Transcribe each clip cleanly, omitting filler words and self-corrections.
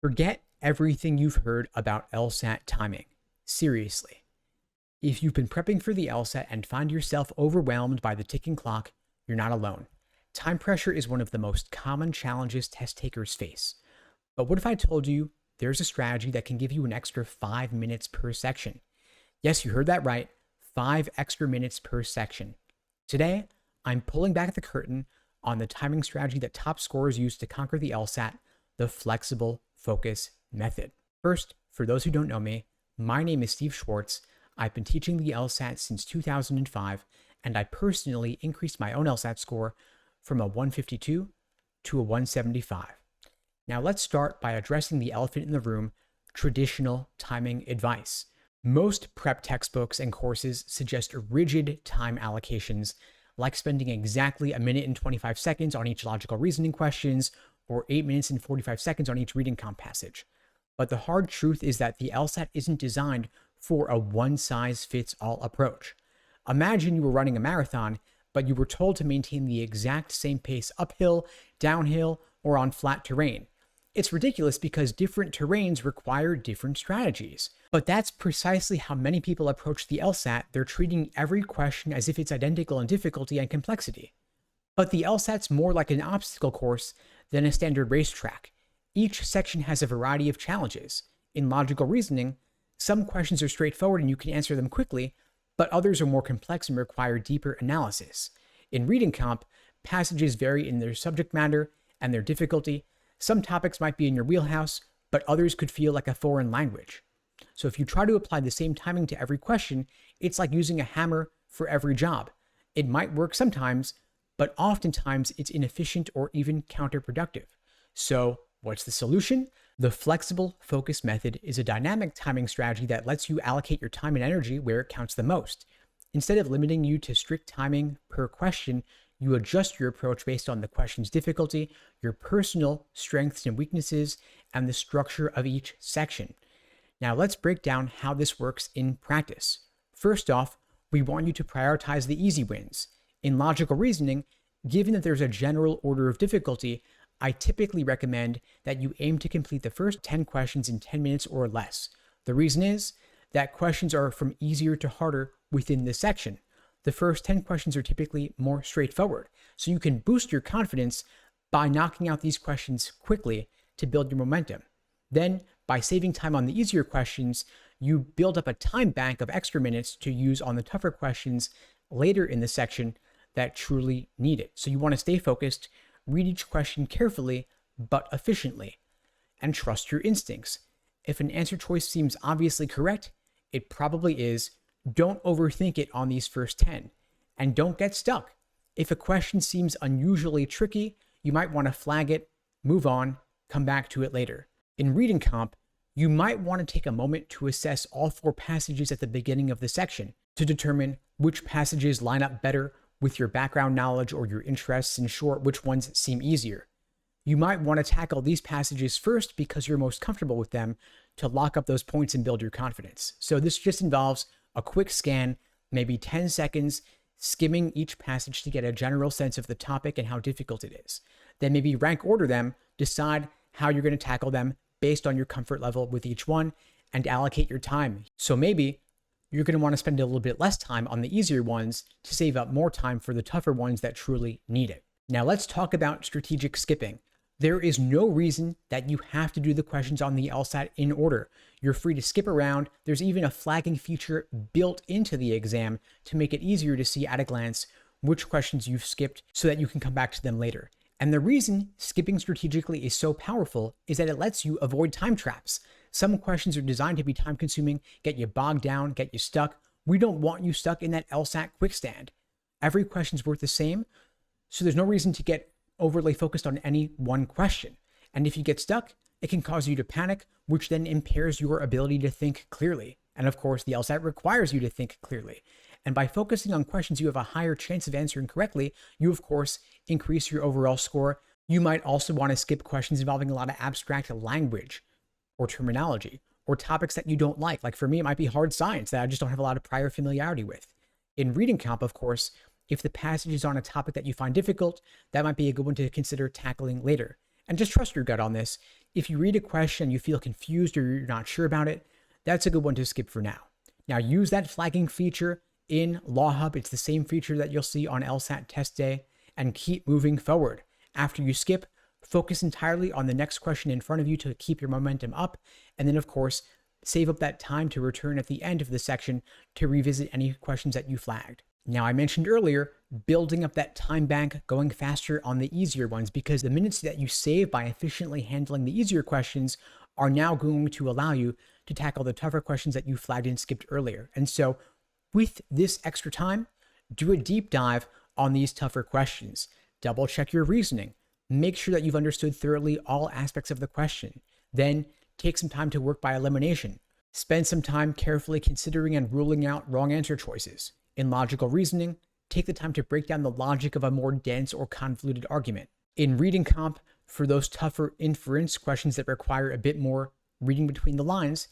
Forget everything you've heard about LSAT timing. Seriously. If you've been prepping for the LSAT and find yourself overwhelmed by the ticking clock, you're not alone. Time pressure is one of the most common challenges test takers face. But what if I told you there's a strategy that can give you an extra 5 minutes per section? Yes, you heard that right. 5 extra minutes per section. Today, I'm pulling back the curtain on the timing strategy that top scorers use to conquer the LSAT, the flexible focus method. First, for those who don't know me, my name is Steve Schwartz. I've been teaching the LSAT since 2005, and I personally increased my own LSAT score from a 152 to a 175. Now let's start by addressing the elephant in the room, traditional timing advice. Most prep textbooks and courses suggest rigid time allocations, like spending exactly 1 minute and 25 seconds on each logical reasoning questions, or 8 minutes and 45 seconds on each reading comp passage. But the hard truth is that the LSAT isn't designed for a one-size-fits-all approach. Imagine you were running a marathon, but you were told to maintain the exact same pace uphill, downhill, or on flat terrain. It's ridiculous because different terrains require different strategies. But that's precisely how many people approach the LSAT. They're treating every question as if it's identical in difficulty and complexity. But the LSAT's more like an obstacle course than a standard racetrack. Each section has a variety of challenges. In logical reasoning, some questions are straightforward and you can answer them quickly, but others are more complex and require deeper analysis. In reading comp, passages vary in their subject matter and their difficulty. Some topics might be in your wheelhouse, but others could feel like a foreign language. So if you try to apply the same timing to every question, it's like using a hammer for every job. It might work sometimes, but oftentimes it's inefficient or even counterproductive. So what's the solution? The flexible focus method is a dynamic timing strategy that lets you allocate your time and energy where it counts the most. Instead of limiting you to strict timing per question, you adjust your approach based on the question's difficulty, your personal strengths and weaknesses, and the structure of each section. Now let's break down how this works in practice. First off, we want you to prioritize the easy wins. In logical reasoning, given that there's a general order of difficulty, I typically recommend that you aim to complete the first 10 questions in 10 minutes or less. The reason is that questions are from easier to harder within this section. The first 10 questions are typically more straightforward, so you can boost your confidence by knocking out these questions quickly to build your momentum. Then, by saving time on the easier questions, you build up a time bank of extra minutes to use on the tougher questions later in the section that truly need it. So you want to stay focused, read each question carefully but efficiently, and trust your instincts. If an answer choice seems obviously correct, it probably is. Don't overthink it on these first 10, and don't get stuck. If a question seems unusually tricky, you might want to flag it, move on, come back to it later. In reading comp, you might want to take a moment to assess all 4 passages at the beginning of the section to determine which passages line up better with your background knowledge or your interests, and short, which ones seem easier. You might want to tackle these passages first because you're most comfortable with them to lock up those points and build your confidence. So this just involves a quick scan, maybe 10 seconds, skimming each passage to get a general sense of the topic and how difficult it is. Then maybe rank order them, decide how you're going to tackle them based on your comfort level with each one, and allocate your time. So maybe you're going to want to spend a little bit less time on the easier ones to save up more time for the tougher ones that truly need it. Now let's talk about strategic skipping. There is no reason that you have to do the questions on the LSAT in order. You're free to skip around. There's even a flagging feature built into the exam to make it easier to see at a glance which questions you've skipped so that you can come back to them later. And the reason skipping strategically is so powerful is that it lets you avoid time traps. Some questions are designed to be time consuming, get you bogged down, get you stuck. We don't want you stuck in that LSAT quickstand. Every question's worth the same, so there's no reason to get overly focused on any one question. And if you get stuck, it can cause you to panic, which then impairs your ability to think clearly. And of course, the LSAT requires you to think clearly. And by focusing on questions you have a higher chance of answering correctly, you of course increase your overall score. You might also want to skip questions involving a lot of abstract language or terminology, or topics that you don't like. Like for me, it might be hard science that I just don't have a lot of prior familiarity with. In reading comp, of course, if the passage is on a topic that you find difficult, that might be a good one to consider tackling later. And just trust your gut on this. If you read a question and you feel confused or you're not sure about it, that's a good one to skip for now. Now use that flagging feature in Law Hub. It's the same feature that you'll see on LSAT test day, and keep moving forward. After you skip, focus entirely on the next question in front of you to keep your momentum up. And then of course, save up that time to return at the end of the section to revisit any questions that you flagged. Now, I mentioned earlier, building up that time bank, going faster on the easier ones, because the minutes that you save by efficiently handling the easier questions are now going to allow you to tackle the tougher questions that you flagged and skipped earlier. And so with this extra time, do a deep dive on these tougher questions. Double check your reasoning. Make sure that you've understood thoroughly all aspects of the question. Then take some time to work by elimination. Spend some time carefully considering and ruling out wrong answer choices. In logical reasoning, take the time to break down the logic of a more dense or convoluted argument. In reading comp, for those tougher inference questions that require a bit more reading between the lines,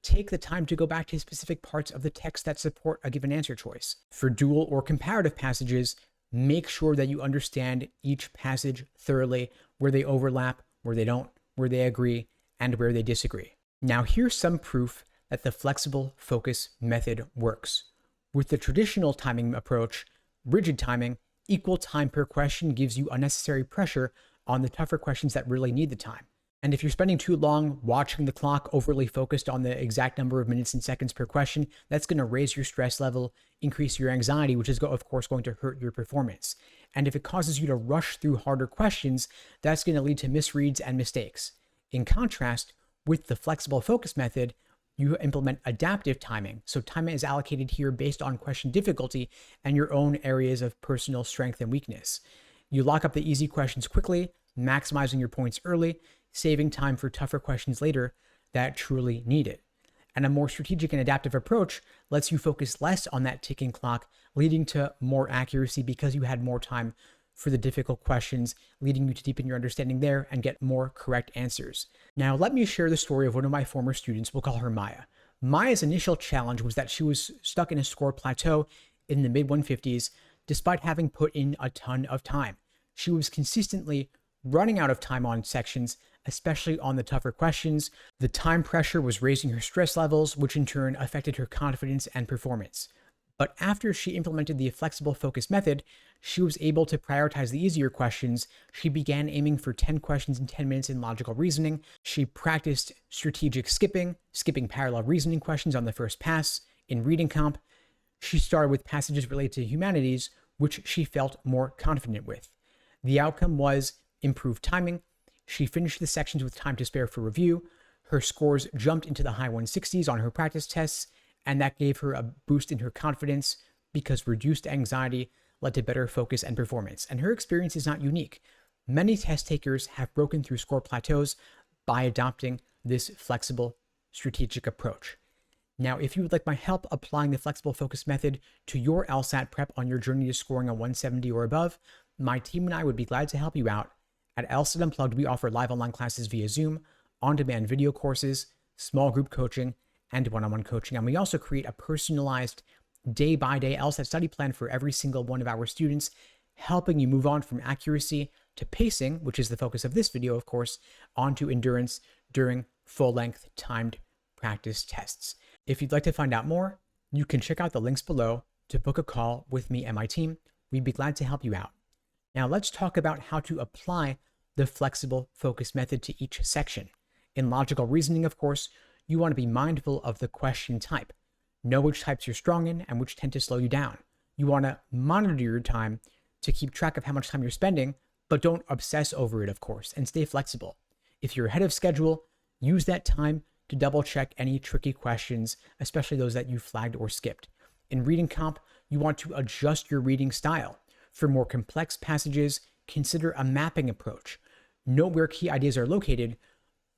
take the time to go back to specific parts of the text that support a given answer choice. For dual or comparative passages, make sure that you understand each passage thoroughly, where they overlap, where they don't, where they agree, and where they disagree. Now here's some proof that the flexible focus method works. With the traditional timing approach, rigid timing, equal time per question gives you unnecessary pressure on the tougher questions that really need the time. And if you're spending too long watching the clock, overly focused on the exact number of minutes and seconds per question, that's going to raise your stress level, increase your anxiety, which is of course going to hurt your performance. And if it causes you to rush through harder questions, that's going to lead to misreads and mistakes. In contrast, with the flexible focus method, you implement adaptive timing. So time is allocated here based on question difficulty and your own areas of personal strength and weakness. You lock up the easy questions quickly, maximizing your points early, saving time for tougher questions later that truly need it. And a more strategic and adaptive approach lets you focus less on that ticking clock, leading to more accuracy because you had more time for the difficult questions, leading you to deepen your understanding there and get more correct answers. Now, let me share the story of one of my former students. We'll call her Maya. Maya's initial challenge was that she was stuck in a score plateau in the mid 150s, despite having put in a ton of time. She was consistently running out of time on sections, especially on the tougher questions. The time pressure was raising her stress levels, which in turn affected her confidence and performance. But after she implemented the flexible focus method, she was able to prioritize the easier questions. She began aiming for 10 questions in 10 minutes in logical reasoning. She practiced strategic skipping parallel reasoning questions on the first pass. In reading comp, she started with passages related to humanities, which she felt more confident with. The outcome was improved timing. She finished the sections with time to spare for review. Her scores jumped into the high 160s on her practice tests, and that gave her a boost in her confidence because reduced anxiety led to better focus and performance. And her experience is not unique. Many test takers have broken through score plateaus by adopting this flexible strategic approach. Now, if you would like my help applying the flexible focus method to your LSAT prep on your journey to scoring a 170 or above, my team and I would be glad to help you out. At LSAT Unplugged, we offer live online classes via Zoom, on-demand video courses, small group coaching, and one-on-one coaching. And we also create a personalized day-by-day LSAT study plan for every single one of our students, helping you move on from accuracy to pacing, which is the focus of this video, of course, onto endurance during full-length timed practice tests. If you'd like to find out more, you can check out the links below to book a call with me and my team. We'd be glad to help you out. Now let's talk about how to apply the flexible focus method to each section. In logical reasoning, of course, you want to be mindful of the question type. Know which types you're strong in and which tend to slow you down. You want to monitor your time to keep track of how much time you're spending, but don't obsess over it, of course, and stay flexible. If you're ahead of schedule, use that time to double check any tricky questions, especially those that you flagged or skipped. In reading comp, you want to adjust your reading style. For more complex passages, consider a mapping approach. Know where key ideas are located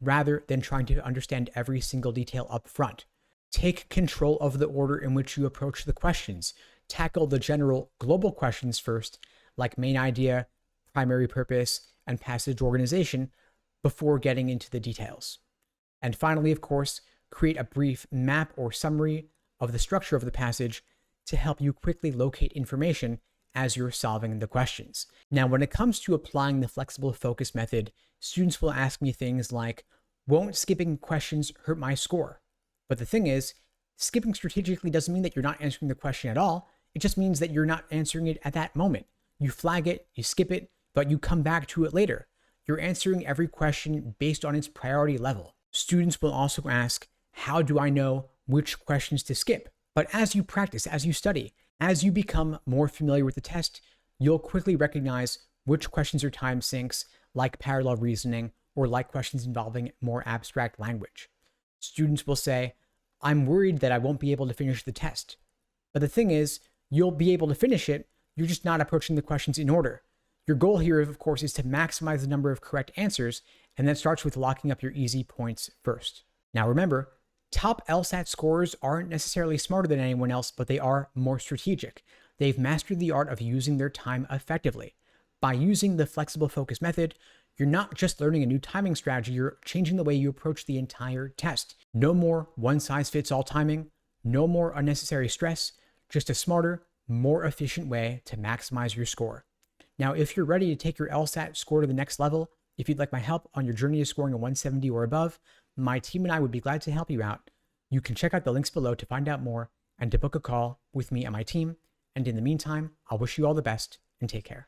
rather than trying to understand every single detail up front. Take control of the order in which you approach the questions. Tackle the general global questions first, like main idea, primary purpose, and passage organization, before getting into the details. And finally, of course, create a brief map or summary of the structure of the passage to help you quickly locate information as you're solving the questions. Now, when it comes to applying the flexible focus method, students will ask me things like, won't skipping questions hurt my score? But the thing is, skipping strategically doesn't mean that you're not answering the question at all. It just means that you're not answering it at that moment. You flag it, you skip it, but you come back to it later. You're answering every question based on its priority level. Students will also ask, how do I know which questions to skip? But as you practice, as you study, as you become more familiar with the test, you'll quickly recognize which questions are time sinks, like parallel reasoning, or like questions involving more abstract language. Students will say, I'm worried that I won't be able to finish the test. But the thing is, you'll be able to finish it, you're just not approaching the questions in order. Your goal here, of course, is to maximize the number of correct answers, and that starts with locking up your easy points first. Now remember, top LSAT scorers aren't necessarily smarter than anyone else, but they are more strategic. They've mastered the art of using their time effectively. By using the flexible focus method, you're not just learning a new timing strategy, you're changing the way you approach the entire test. No more one-size-fits-all timing, no more unnecessary stress, just a smarter, more efficient way to maximize your score. Now, if you're ready to take your LSAT score to the next level, if you'd like my help on your journey to scoring a 170 or above, my team and I would be glad to help you out. You can check out the links below to find out more and to book a call with me and my team. And in the meantime, I'll wish you all the best and take care.